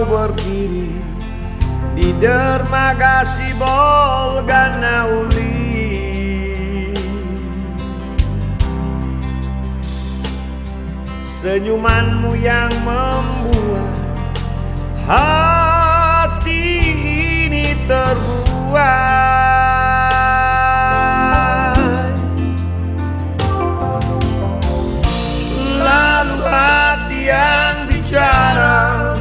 kau berdiri di dermaga Sibolga Ganauli. Senyumanmu yang membuat hati ini terbuai. Lalu hati yang bicara,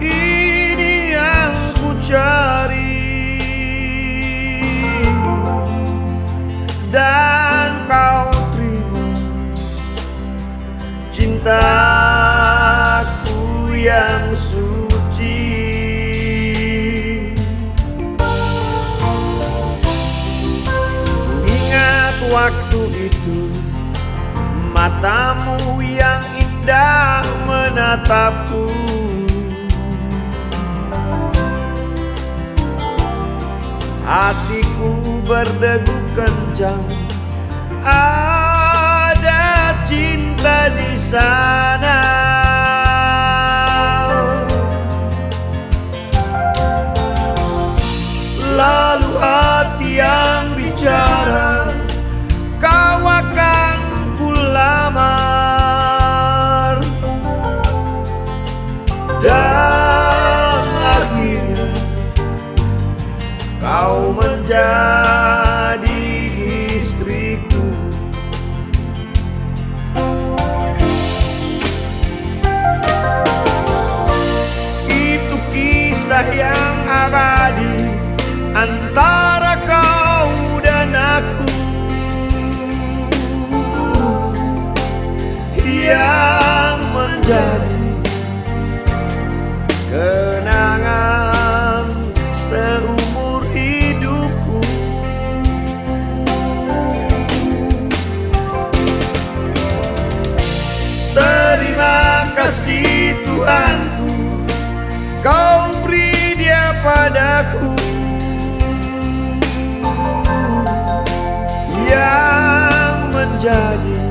ini yang ku cari, dan kau terima cintaku yang suci. Ingat waktu itu, matamu yang indah menatapku. Hatiku berdegup kencang, ada cinta di sana. Lalu hati yang bicara, kau akan ku lamar, dan akhirnya kau menjadi istriku. Itu kisah yang abadi antara kau dan aku, yang menjadi kenangan seumur hidupku. Terima kasih Tuhanku, kau beri dia padaku, yang menjadi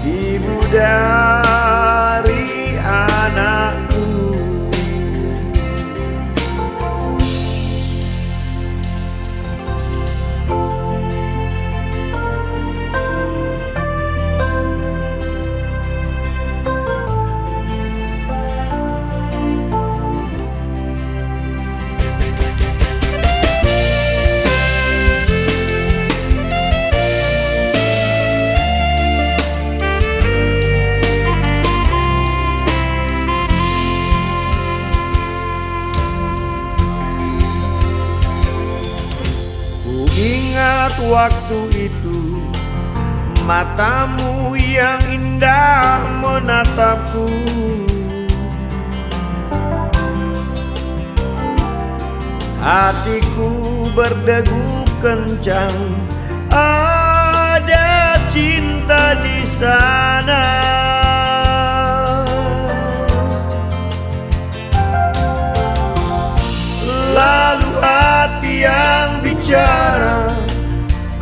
ibu dari anakku. Ingat waktu itu, matamu yang indah menatapku. Hatiku berdegup kencang, ada cinta di sana. Lalu hati yang bicara,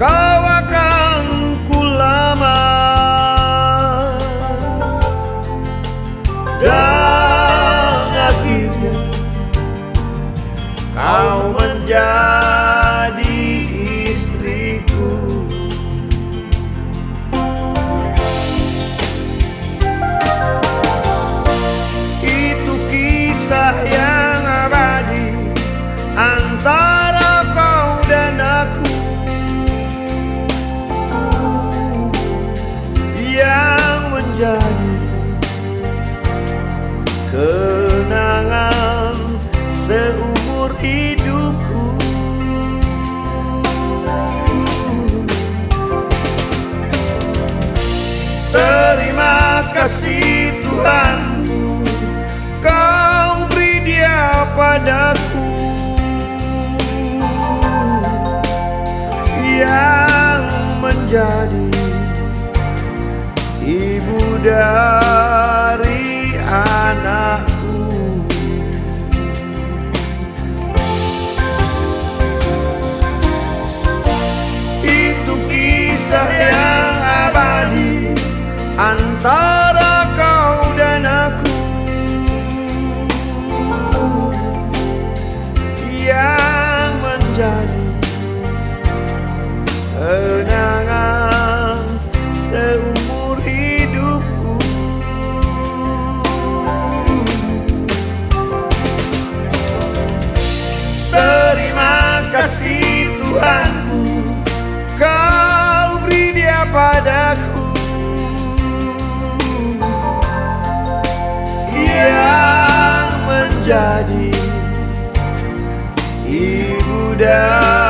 kau akan ku lamar, dan akhirnya kau menjadi istriku. Itu kisah yang abadi antara kau dan aku, yang menjadi kenangan seumur hidupku. Terima kasih Tuhanku, kau beri dia padaku, yang menjadi ibu dari anakku. Itu kisah yang abadi antara kau dan aku, menjadi kenangan seumur hidupku. Terima kasih Tuhanku, Kau beri Dia padaku, yang menjadi ibu dan